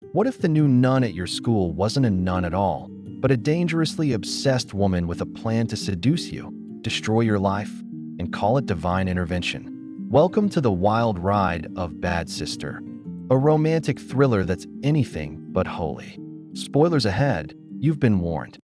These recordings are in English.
What if the new nun at your school wasn't a nun at all, but a dangerously obsessed woman with a plan to seduce you, destroy your life, and call it divine intervention? Welcome to the wild ride of Bad Sister, a romantic thriller that's anything but holy. Spoilers ahead, you've been warned.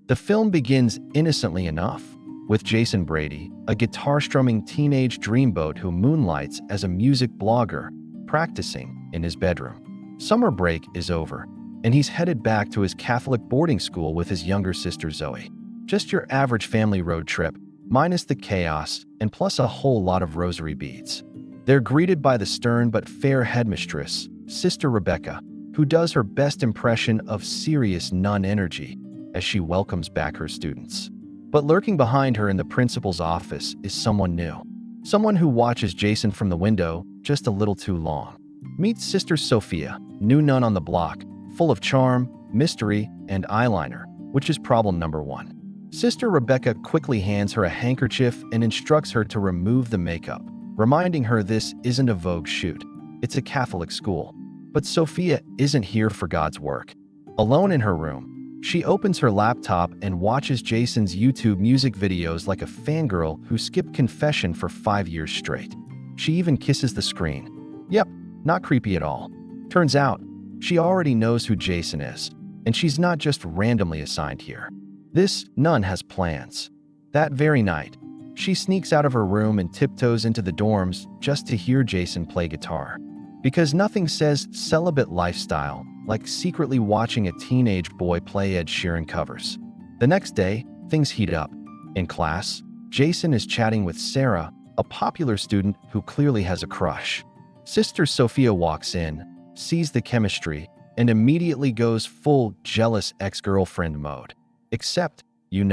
The film begins innocently enough, with Jason Brady, a guitar-strumming teenage dreamboat who moonlights as a music blogger, practicing in his bedroom. Summer break is over, and he's headed back to his Catholic boarding school with his younger sister Zoe. Just your average family road trip, minus the chaos, and plus a whole lot of rosary beads. They're greeted by the stern but fair headmistress, Sister Rebecca, who does her best impression of serious nun energy as she welcomes back her students. But lurking behind her in the principal's office is someone new. Someone who watches Jason from the window just a little too long. Meet Sister Sophia, new nun on the block, full of charm, mystery, and eyeliner, which is problem number one. Sister Rebecca quickly hands her a handkerchief and instructs her to remove the makeup, reminding her this isn't a Vogue shoot. It's a Catholic school. But Sophia isn't here for God's work. Alone in her room, she opens her laptop and watches Jason's YouTube music videos like a fangirl who skipped confession for 5 years straight. She even kisses the screen. Yep, not creepy at all. Turns out, she already knows who Jason is, and she's not just randomly assigned here. This nun has plans. That very night, she sneaks out of her room and tiptoes into the dorms just to hear Jason play guitar. Because nothing says celibate lifestyle like secretly watching a teenage boy play Ed Sheeran covers. The next day, things heat up. In class, Jason is chatting with Sarah, a popular student who clearly has a crush. Sister Sophia walks in, sees the chemistry, and immediately goes full jealous ex-girlfriend mode. Except, in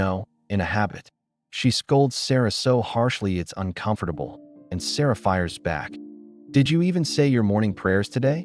a habit. She scolds Sarah so harshly it's uncomfortable, and Sarah fires back. Did you even say your morning prayers today?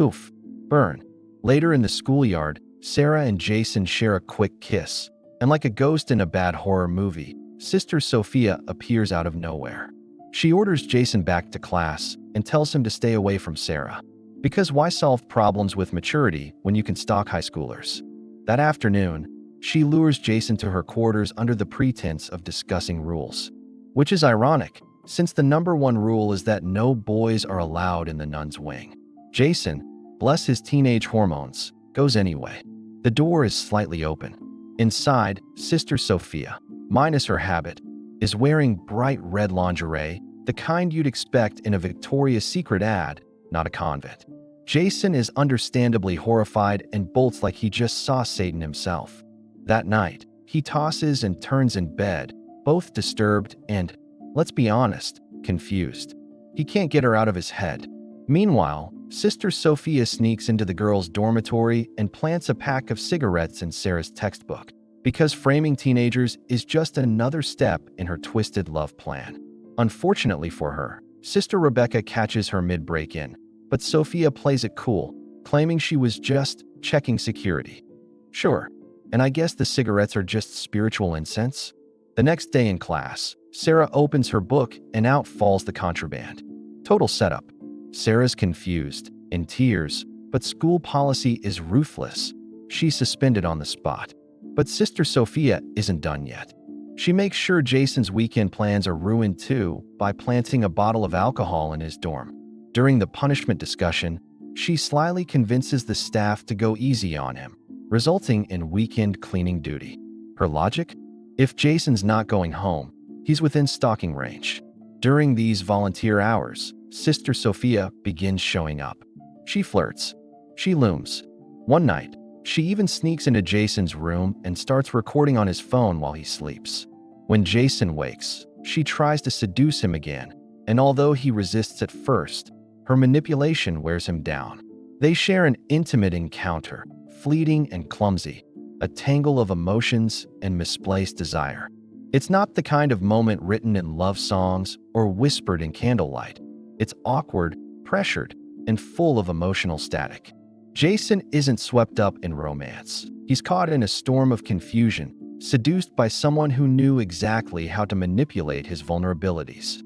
Oof. Burn. Later in the schoolyard, Sarah and Jason share a quick kiss, and like a ghost in a bad horror movie, Sister Sophia appears out of nowhere. She orders Jason back to class and tells him to stay away from Sarah. Because why solve problems with maturity when you can stalk high schoolers? That afternoon, she lures Jason to her quarters under the pretense of discussing rules. Which is ironic, since the number one rule is that no boys are allowed in the nun's wing. Jason, bless his teenage hormones, goes anyway. The door is slightly open. Inside, Sister Sophia, minus her habit, is wearing bright red lingerie, the kind you'd expect in a Victoria's Secret ad, not a convent. Jason is understandably horrified and bolts like he just saw Satan himself. That night, he tosses and turns in bed, both disturbed and, let's be honest, confused. He can't get her out of his head. Meanwhile, Sister Sophia sneaks into the girls' dormitory and plants a pack of cigarettes in Sarah's textbook, because framing teenagers is just another step in her twisted love plan. Unfortunately for her, Sister Rebecca catches her mid-break-in, but Sophia plays it cool, claiming she was just checking security. Sure, and I guess the cigarettes are just spiritual incense? The next day in class, Sarah opens her book and out falls the contraband. Total setup. Sarah's confused, in tears, but school policy is ruthless. She's suspended on the spot. But Sister Sophia isn't done yet. She makes sure Jason's weekend plans are ruined too by planting a bottle of alcohol in his dorm. During the punishment discussion, she slyly convinces the staff to go easy on him, resulting in weekend cleaning duty. Her logic? If Jason's not going home, he's within stalking range. During these volunteer hours, Sister Sophia begins showing up. She flirts. She looms. One night, she even sneaks into Jason's room and starts recording on his phone while he sleeps. When Jason wakes, she tries to seduce him again, and although he resists at first, her manipulation wears him down. They share an intimate encounter, fleeting and clumsy, a tangle of emotions and misplaced desire. It's not the kind of moment written in love songs or whispered in candlelight. It's awkward, pressured, and full of emotional static. Jason isn't swept up in romance. He's caught in a storm of confusion, seduced by someone who knew exactly how to manipulate his vulnerabilities.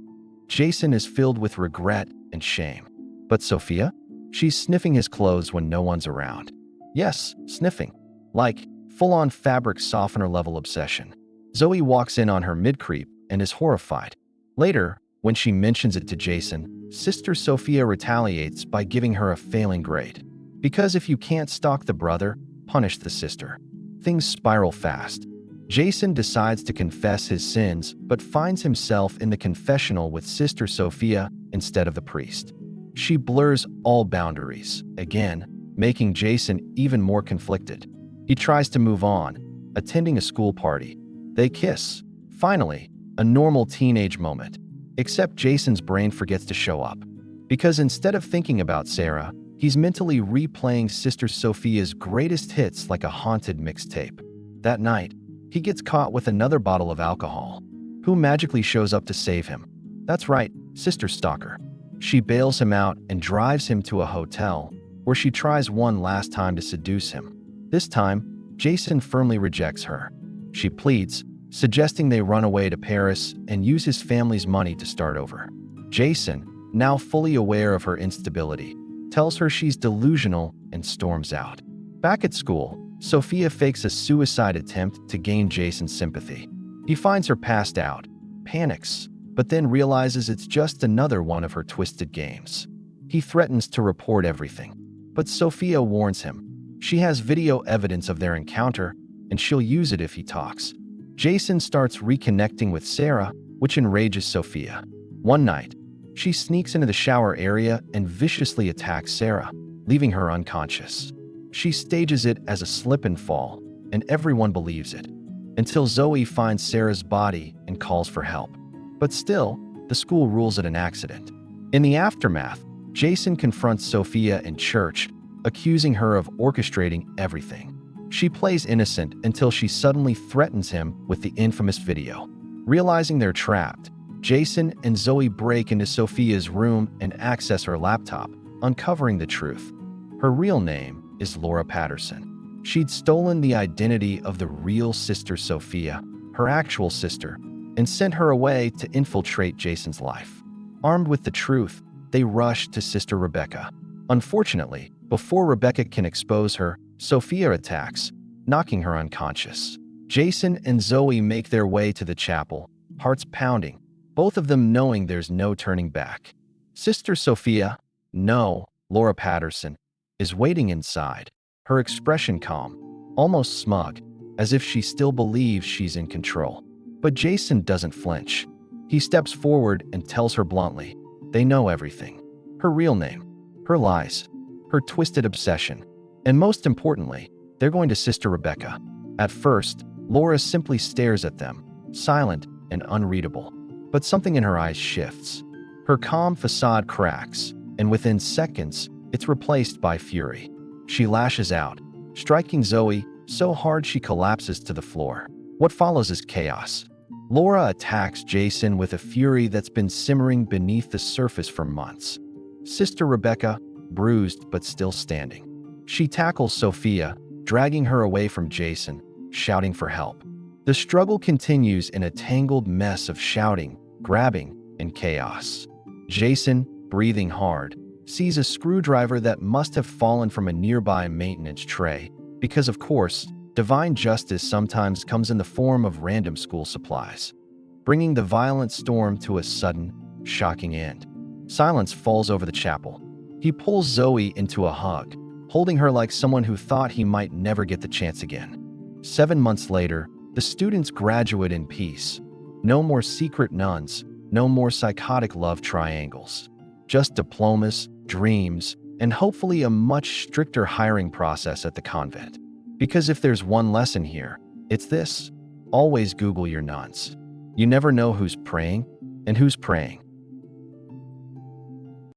Jason is filled with regret and shame. But Sophia? She's sniffing his clothes when no one's around. Yes, sniffing. Like, full-on fabric softener level obsession. Zoe walks in on her mid-creep and is horrified. Later, when she mentions it to Jason, Sister Sophia retaliates by giving her a failing grade. Because if you can't stalk the brother, punish the sister. Things spiral fast. Jason decides to confess his sins, but finds himself in the confessional with Sister Sophia instead of the priest. She blurs all boundaries, again, making Jason even more conflicted. He tries to move on, attending a school party. They kiss. Finally, a normal teenage moment. Except Jason's brain forgets to show up. Because instead of thinking about Sarah, he's mentally replaying Sister Sophia's greatest hits like a haunted mixtape. That night, he gets caught with another bottle of alcohol. Who magically shows up to save him? That's right, Sister Stalker. She bails him out and drives him to a hotel, where she tries one last time to seduce him. This time, Jason firmly rejects her. She pleads, suggesting they run away to Paris and use his family's money to start over. Jason, now fully aware of her instability, tells her she's delusional and storms out. Back at school, Sophia fakes a suicide attempt to gain Jason's sympathy. He finds her passed out, panics, but then realizes it's just another one of her twisted games. He threatens to report everything, but Sophia warns him. She has video evidence of their encounter, and she'll use it if he talks. Jason starts reconnecting with Sarah, which enrages Sophia. One night, she sneaks into the shower area and viciously attacks Sarah, leaving her unconscious. She stages it as a slip and fall, and everyone believes it, until Zoe finds Sarah's body and calls for help. But still, the school rules it an accident. In the aftermath, Jason confronts Sophia in church, accusing her of orchestrating everything. She plays innocent until she suddenly threatens him with the infamous video. Realizing they're trapped, Jason and Zoe break into Sophia's room and access her laptop, uncovering the truth. Her real name is Laura Patterson. She'd stolen the identity of the real Sister Sophia, her actual sister, and sent her away to infiltrate Jason's life. Armed with the truth, they rush to Sister Rebecca. Unfortunately, before Rebecca can expose her, Sophia attacks, knocking her unconscious. Jason and Zoe make their way to the chapel, hearts pounding, both of them knowing there's no turning back. Sister Sophia, no, Laura Patterson, is waiting inside, her expression calm, almost smug, as if she still believes she's in control. But Jason doesn't flinch. He steps forward and tells her bluntly, they know everything. Her real name, her lies, her twisted obsession, and most importantly, they're going to Sister Rebecca. At first, Laura simply stares at them, silent and unreadable. But something in her eyes shifts. Her calm facade cracks, and within seconds, it's replaced by fury. She lashes out, striking Zoe so hard she collapses to the floor. What follows is chaos. Laura attacks Jason with a fury that's been simmering beneath the surface for months. Sister Rebecca, bruised but still standing. She tackles Sophia, dragging her away from Jason, shouting for help. The struggle continues in a tangled mess of shouting, grabbing, and chaos. Jason, breathing hard, sees a screwdriver that must have fallen from a nearby maintenance tray, because of course, divine justice sometimes comes in the form of random school supplies, bringing the violent storm to a sudden, shocking end. Silence falls over the chapel. He pulls Zoe into a hug, holding her like someone who thought he might never get the chance again. 7 months later, the students graduate in peace. No more secret nuns, no more psychotic love triangles. Just diplomas, dreams, and hopefully a much stricter hiring process at the convent. Because if there's one lesson here, it's this: always Google your nuns. You never know who's praying and who's praying.